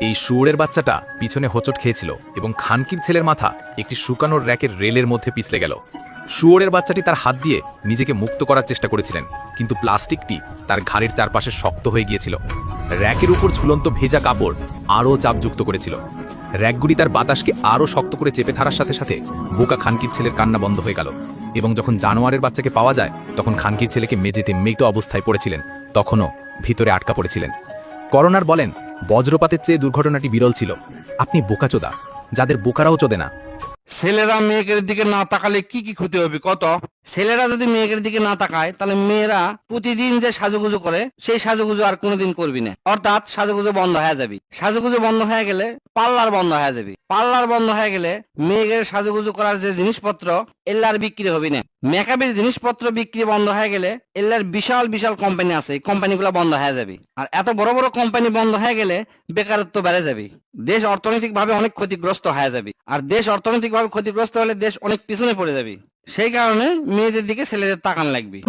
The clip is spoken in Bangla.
এই শুয়োরের বাচ্চাটা পিছনে হোঁচট খেয়েছিল এবং খানকির ছেলের মাথা একটি শুকানোর র্যাকের রেলের মধ্যে পিছলে গেল। শুয়োরের বাচ্চাটি তার হাত দিয়ে নিজেকে মুক্ত করার চেষ্টা করেছিলেন, কিন্তু প্লাস্টিকটি তার ঘাড়ের চারপাশে শক্ত হয়ে গিয়েছিল। র্যাকের উপর ঝুলন্ত ভেজা কাপড় আরও চাপযুক্ত করেছিল। র্যাকগুলি তার বাতাসকে আরও শক্ত করে চেপে ধরার সাথে সাথে বোকা খানকির ছেলের কান্না বন্ধ হয়ে গেল। এবং যখন জানোয়ারের বাচ্চাকে পাওয়া যায়, তখন খানকির ছেলেকে মেঝেতে মৃত অবস্থায় পড়েছিলেন, তখনও ভিতরে আটকা পড়েছিলেন। করোনার বলেন, বজ্রপাতের চেয়ে দুর্ঘটনাটি বিরল ছিল। আপনি বোকাচোদা, যাদের বোকারাও চোদে না। ছেলেরা মেয়েদের দিকে না তাকালে কি কি ক্ষতি হবে কত? ছেলেরা যদি মেয়েদের দিকে না তাকায় তাহলে মেয়েরা প্রতিদিন যে সাজুগুজু করে সেই সাজুগুজু আর কোনোদিন করবি না, অর্থাৎ সাজুগুজু বন্ধ হয়ে যাবে। সাজুগুজু বন্ধ হয়ে গেলে পার্লার বন্ধ হয়ে যাবে। পার্লার বন্ধ হয়ে গেলে মেয়েদের সাজুগুজু করার যে জিনিসপত্র এল্লার বিক্রি হবে না। মেকআপের জিনিসপত্র বিক্রি বন্ধ হয়ে গেলে এল্লার বিশাল বিশাল কোম্পানি আছে, এই কোম্পানিগুলো বন্ধ হয়ে যাবে। আর এত বড় বড় কোম্পানি বন্ধ হয়ে গেলে বেকারত্ব বেড়ে যাবে, দেশ অর্থনৈতিকভাবে অনেক ক্ষতিগ্রস্ত হয়ে যাবে। আর দেশ অর্থনৈতিকভাবে ক্ষতিগ্রস্ত হলে দেশ অনেক পিছনে পড়ে যাবে। সেই কারণে মেয়েদের দিকে ছেলেদের তাকান লাগবে।